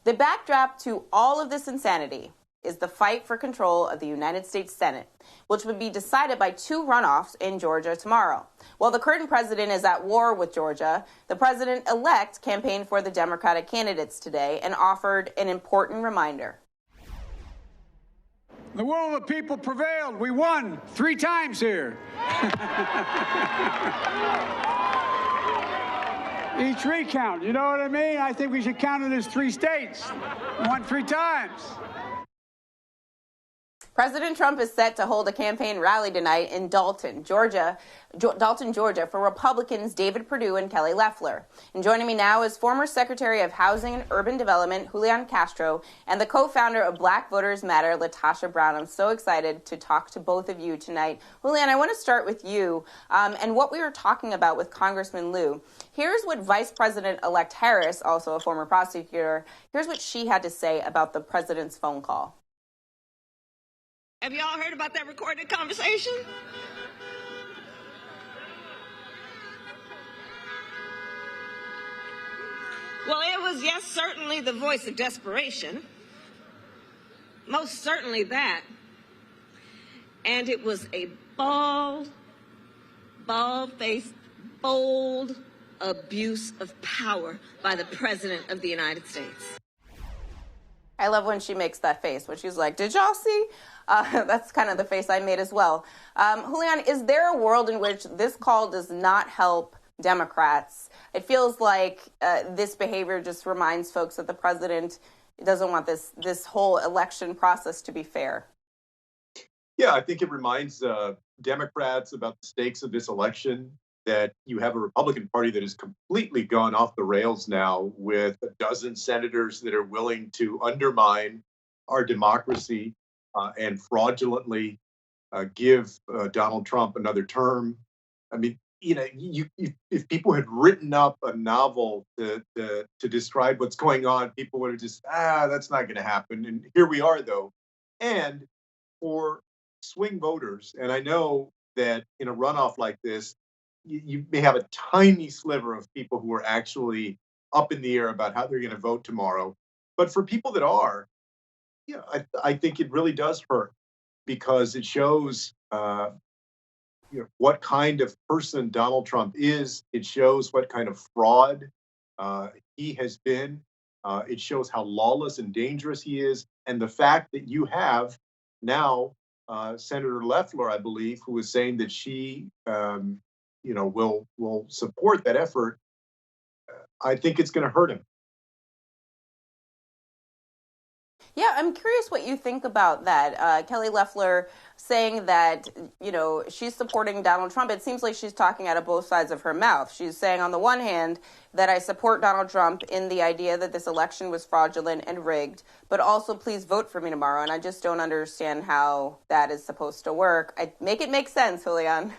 The backdrop to all of this insanity is the fight for control of the United States Senate, which would be decided by two runoffs in Georgia tomorrow. While the current president is at war with Georgia, the president-elect campaigned for the Democratic candidates today and offered an important reminder. The will of the people prevailed. We won 3 times here. Each recount, you know what I mean? I think we should count it as 3 states. Won 3 times. President Trump is set to hold a campaign rally tonight in Dalton, Georgia, for Republicans David Perdue and Kelly Loeffler. And joining me now is former Secretary of Housing and Urban Development, Julián Castro, and the co-founder of Black Voters Matter, LaTosha Brown. I'm so excited to talk to both of you tonight. Julián, I want to start with you and what we were talking about with Congressman Liu. Here's what Vice President-elect Harris, also a former prosecutor, here's what she had to say about the president's phone call. Have y'all heard about that recorded conversation? Well, it was, yes, certainly the voice of desperation. Most certainly that. And it was a bald-faced, bold abuse of power by the President of the United States. I love when she makes that face, when she's like, did y'all see? That's kind of the face I made as well. Julián, is there a world in which this call does not help Democrats? It feels like this behavior just reminds folks that the president doesn't want this whole election process to be fair. Yeah, I think it reminds Democrats about the stakes of this election, that you have a Republican Party that has completely gone off the rails now with a dozen senators that are willing to undermine our democracy and fraudulently give Donald Trump another term. I mean, you know, if people had written up a novel to describe what's going on, people would have just, that's not going to happen. And here we are, though. And for swing voters, and I know that in a runoff like this, you may have a tiny sliver of people who are actually up in the air about how they're going to vote tomorrow. But for people that are, yeah, I think it really does hurt, because it shows what kind of person Donald Trump is. It shows what kind of fraud he has been. It shows how lawless and dangerous he is. And the fact that you have now Senator Loeffler, I believe, who is saying that she will support that effort, I think it's going to hurt him. Yeah, I'm curious what you think about that. Kelly Loeffler saying that, she's supporting Donald Trump. It seems like she's talking out of both sides of her mouth. She's saying, on the one hand, that I support Donald Trump in the idea that this election was fraudulent and rigged, but also please vote for me tomorrow. And I just don't understand how that is supposed to work. Make it make sense, Julián.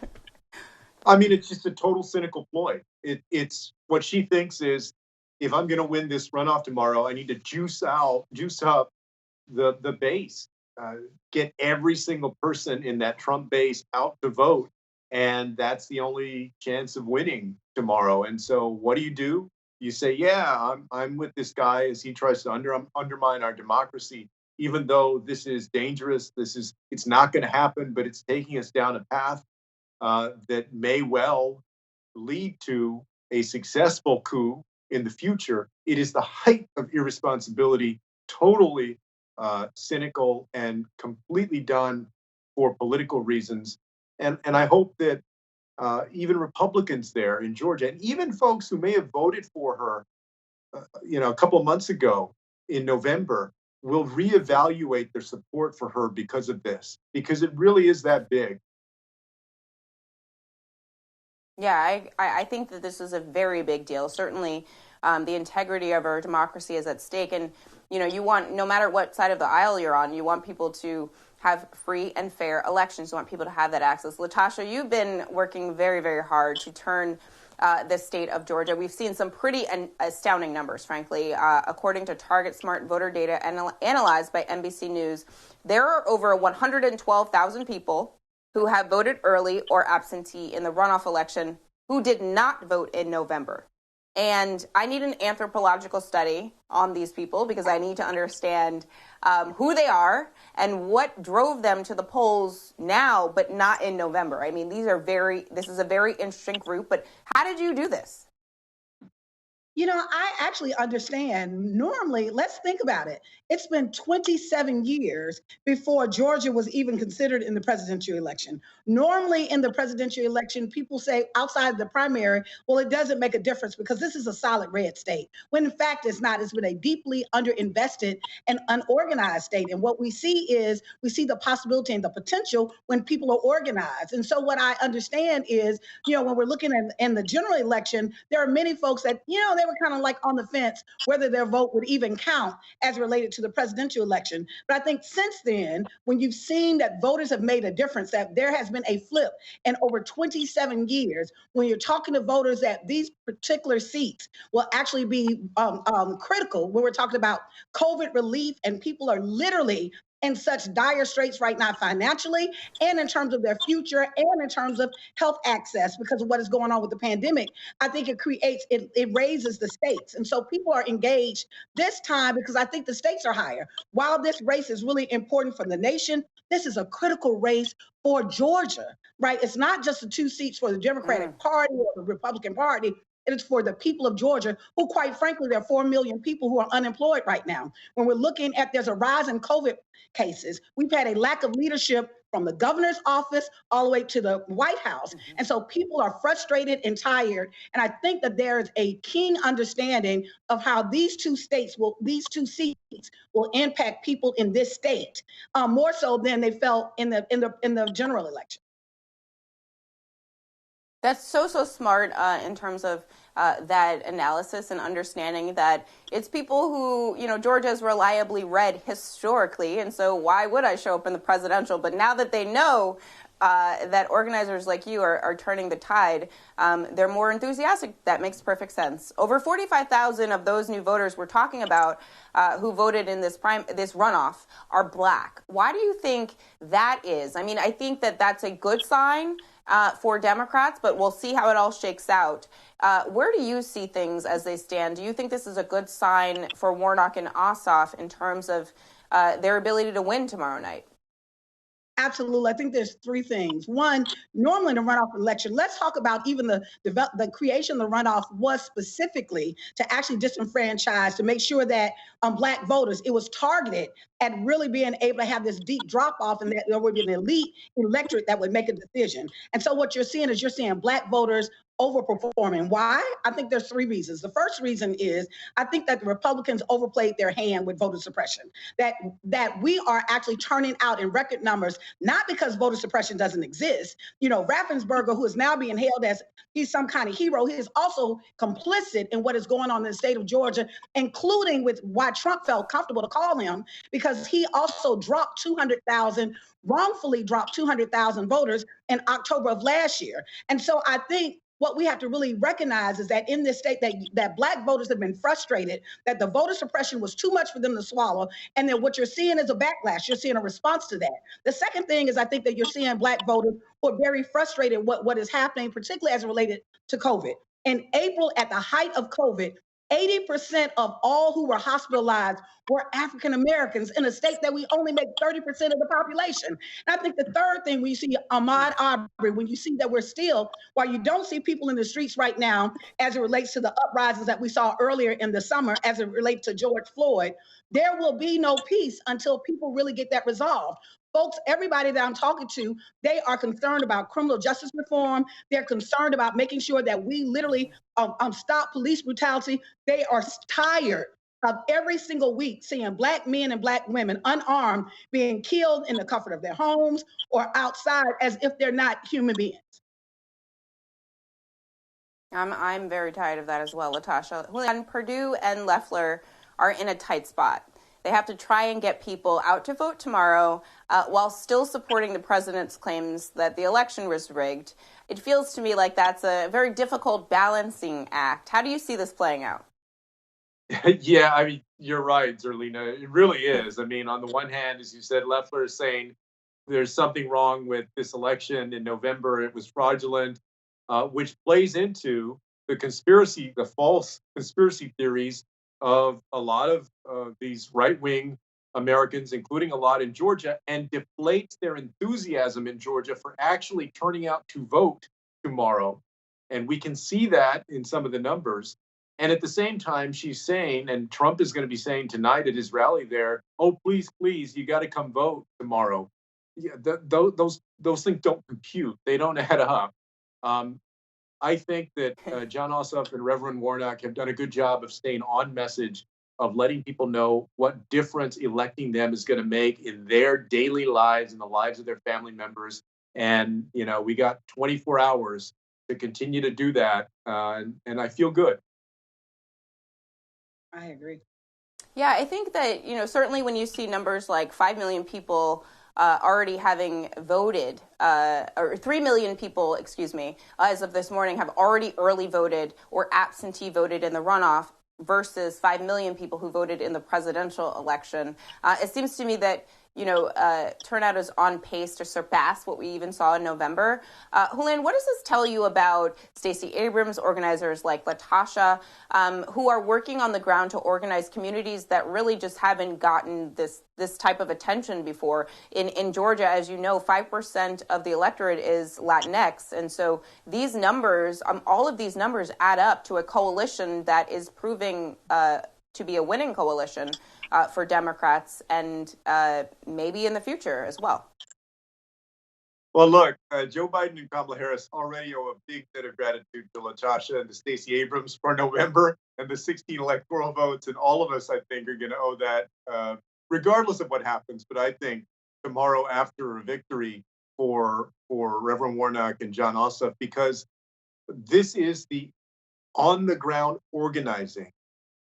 I mean, it's just a total cynical ploy. It's what she thinks is, if I'm going to win this runoff tomorrow, I need to juice up the base, get every single person in that Trump base out to vote, and that's the only chance of winning tomorrow. And so, what do? You say, "Yeah, I'm with this guy as he tries to undermine our democracy, even though this is dangerous. It's not going to happen, but it's taking us down a path that may well lead to a successful coup in the future." It is the height of irresponsibility, totally cynical and completely done for political reasons. And I hope that even Republicans there in Georgia, and even folks who may have voted for her, a couple of months ago in November, will reevaluate their support for her because of this, because it really is that big. Yeah, I think that this is a very big deal. Certainly, the integrity of our democracy is at stake. And, you want, no matter what side of the aisle you're on, you want people to have free and fair elections. You want people to have that access. LaTosha, you've been working very, very hard to turn the state of Georgia. We've seen some pretty astounding numbers, frankly. According to Target Smart Voter data analyzed by NBC News, there are over 112,000 people who have voted early or absentee in the runoff election who did not vote in November. And I need an anthropological study on these people because I need to understand who they are and what drove them to the polls now, but not in November. I mean, this is a very interesting group, but how did you do this? I actually understand. Normally, let's think about it. It's been 27 years before Georgia was even considered in the presidential election. Normally, in the presidential election, people say outside the primary, well, it doesn't make a difference because this is a solid red state. When in fact, it's not. It's been a deeply underinvested and unorganized state. And what we see the possibility and the potential when people are organized. And so, what I understand is, when we're looking at in the general election, there are many folks that, they were kind of like on the fence whether their vote would even count as related to the presidential election. But I think since then, when you've seen that voters have made a difference, that there has been a flip in over 27 years, when you're talking to voters that these particular seats will actually be critical when we're talking about COVID relief, and people are literally in such dire straits right now financially and in terms of their future and in terms of health access because of what is going on with the pandemic. I think it raises the stakes. And so people are engaged this time because I think the stakes are higher. While this race is really important for the nation, this is a critical race for Georgia, right? It's not just the two seats for the Democratic Party or the Republican Party. It is for the people of Georgia, who, quite frankly, there are 4 million people who are unemployed right now. When we're looking at, there's a rise in COVID cases. We've had a lack of leadership from the governor's office all the way to the White House. And so people are frustrated and tired. And I think that there is a keen understanding of how these two seats will impact people in this state more so than they felt in the general election. That's so smart in terms of that analysis and understanding that it's people who, Georgia is reliably red historically, and so why would I show up in the presidential? But now that they know that organizers like you are turning the tide, they're more enthusiastic. That makes perfect sense. Over 45,000 of those new voters we're talking about who voted in this runoff are Black. Why do you think that is? I mean, I think that that's a good sign for Democrats, but we'll see how it all shakes out. Where do you see things as they stand? Do you think this is a good sign for Warnock and Ossoff in terms of their ability to win tomorrow night? Absolutely. I think there's three things. One, normally in a runoff election, let's talk about even the creation of the runoff was specifically to actually disenfranchise, to make sure that Black voters, it was targeted at really being able to have this deep drop off and that there would be an elite electorate that would make a decision. And so what you're seeing Black voters overperforming. Why? I think there's three reasons. The first reason is I think that the Republicans overplayed their hand with voter suppression, that we are actually turning out in record numbers, not because voter suppression doesn't exist. Raffensperger, who is now being hailed as he's some kind of hero, he is also complicit in what is going on in the state of Georgia, including with why Trump felt comfortable to call him, because he also wrongfully dropped 200,000 voters in October of last year. And so I think what we have to really recognize is that in this state that Black voters have been frustrated, that the voter suppression was too much for them to swallow, and that what you're seeing is a backlash. You're seeing a response to that. The second thing is I think that you're seeing Black voters who are very frustrated what is happening, particularly as related to COVID. In April, at the height of COVID, 80% of all who were hospitalized were African Americans in a state that we only make 30% of the population. And I think the third thing, when you see Ahmaud Arbery, when you see that we're still, while you don't see people in the streets right now as it relates to the uprisings that we saw earlier in the summer, as it relates to George Floyd, there will be no peace until people really get that resolved. Folks, everybody that I'm talking to, they are concerned about criminal justice reform. They're concerned about making sure that we literally stop police brutality. They are tired of every single week seeing Black men and Black women unarmed being killed in the comfort of their homes or outside as if they're not human beings. I'm very tired of that as well, LaTosha. Julián, Perdue and Loeffler are in a tight spot. They have to try and get people out to vote tomorrow while still supporting the president's claims that the election was rigged. It feels to me like that's a very difficult balancing act. How do you see this playing out? Yeah, I mean, you're right, Zerlina. It really is. I mean, on the one hand, as you said, Loeffler is saying there's something wrong with this election in November. It was fraudulent, which plays into the false conspiracy theories of a lot of these right-wing Americans, including a lot in Georgia, and deflates their enthusiasm in Georgia for actually turning out to vote tomorrow. And we can see that in some of the numbers. And at the same time, she's saying, and Trump is going to be saying tonight at his rally there, oh, please, please, you got to come vote tomorrow. Yeah, those things don't compute. They don't add up. I think that John Ossoff and Reverend Warnock have done a good job of staying on message, of letting people know what difference electing them is going to make in their daily lives and the lives of their family members. And, we got 24 hours to continue to do that. And I feel good. I agree. Yeah, I think that, certainly when you see numbers like 5 million people already having voted, or 3 million people, as of this morning, have already early voted or absentee voted in the runoff versus 5 million people who voted in the presidential election. It seems to me that turnout is on pace to surpass what we even saw in November. Julián, what does this tell you about Stacey Abrams, organizers like LaTosha, who are working on the ground to organize communities that really just haven't gotten this type of attention before? In Georgia, as you know, 5% of the electorate is Latinx. And so these numbers, all of these numbers add up to a coalition that is proving to be a winning coalition for Democrats and maybe in the future as well. Well, look, Joe Biden and Kamala Harris already owe a big debt of gratitude to LaTosha and to Stacey Abrams for November and the 16 electoral votes. And all of us, I think, are going to owe that regardless of what happens. But I think tomorrow after a victory for Reverend Warnock and John Ossoff, because this is the on-the-ground organizing,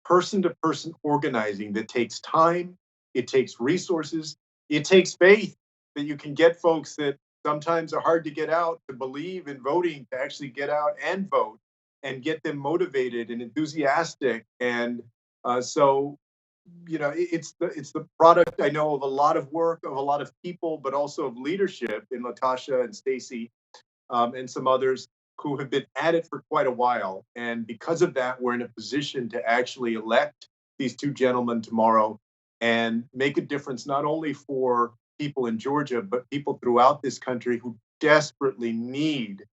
person-to-person organizing that takes time, it takes resources, it takes faith that you can get folks that sometimes are hard to get out to believe in voting, to actually get out and vote and get them motivated and enthusiastic. And so, it's the product, I know, of a lot of work, of a lot of people, but also of leadership in LaTosha and Stacey and some others who have been at it for quite a while. And because of that, we're in a position to actually elect these two gentlemen tomorrow and make a difference, not only for people in Georgia, but people throughout this country who desperately need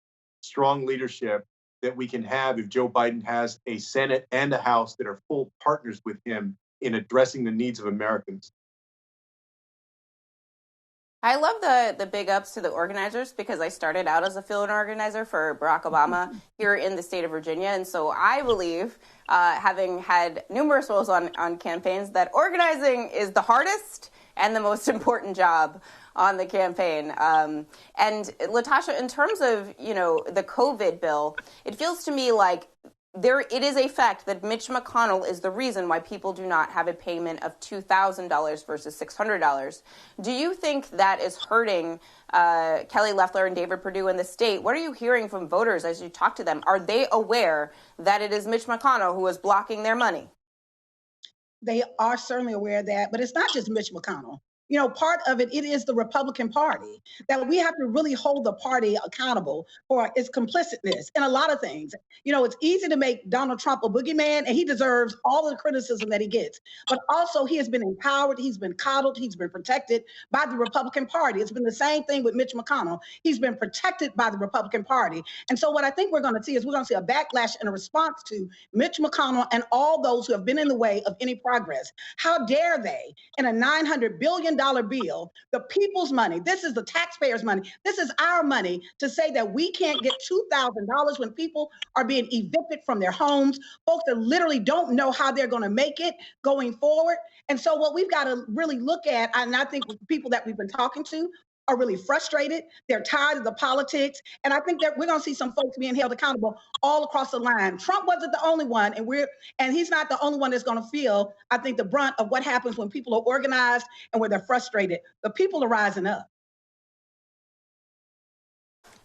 strong leadership that we can have if Joe Biden has a Senate and a House that are full partners with him in addressing the needs of Americans. I love the big ups to the organizers because I started out as a field organizer for Barack Obama here in the state of Virginia. And so I believe, having had numerous roles on campaigns, that organizing is the hardest and the most important job on the campaign. And LaTosha, in terms of, the COVID bill, it feels to me like it is a fact that Mitch McConnell is the reason why people do not have a payment of $2,000 versus $600. Do you think that is hurting Kelly Loeffler and David Perdue in the state? What are you hearing from voters as you talk to them? Are they aware that it is Mitch McConnell who is blocking their money? They are certainly aware of that, but it's not just Mitch McConnell. Part of it is the Republican Party, that we have to really hold the party accountable for its complicitness in a lot of things. It's easy to make Donald Trump a boogeyman, and he deserves all the criticism that he gets. But also, he has been empowered, he's been coddled, he's been protected by the Republican Party. It's been the same thing with Mitch McConnell. He's been protected by the Republican Party. And so what I think we're going to see is we're going to see a backlash and a response to Mitch McConnell and all those who have been in the way of any progress. How dare they, in a $900 billion bill, the people's money, this is the taxpayers' money, this is our money, to say that we can't get $2,000 when people are being evicted from their homes, folks that literally don't know how they're going to make it going forward. And so what we've got to really look at, and I think people that we've been talking to are really frustrated. They're tired of the politics. And I think that we're going to see some folks being held accountable all across the line. Trump wasn't the only one, and he's not the only one that's going to feel, I think, the brunt of what happens when people are organized and when they're frustrated. The people are rising up.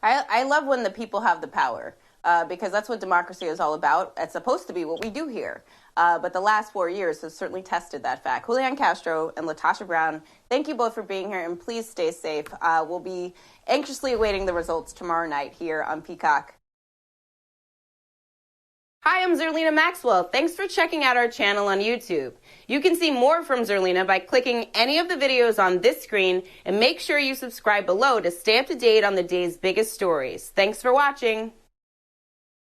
I love when the people have the power, because that's what democracy is all about. It's supposed to be what we do here. But the last 4 years has certainly tested that fact. Julián Castro and LaTosha Brown, thank you both for being here, and please stay safe. We'll be anxiously awaiting the results tomorrow night here on Peacock. Hi, I'm Zerlina Maxwell. Thanks for checking out our channel on YouTube. You can see more from Zerlina by clicking any of the videos on this screen, and make sure you subscribe below to stay up to date on the day's biggest stories. Thanks for watching.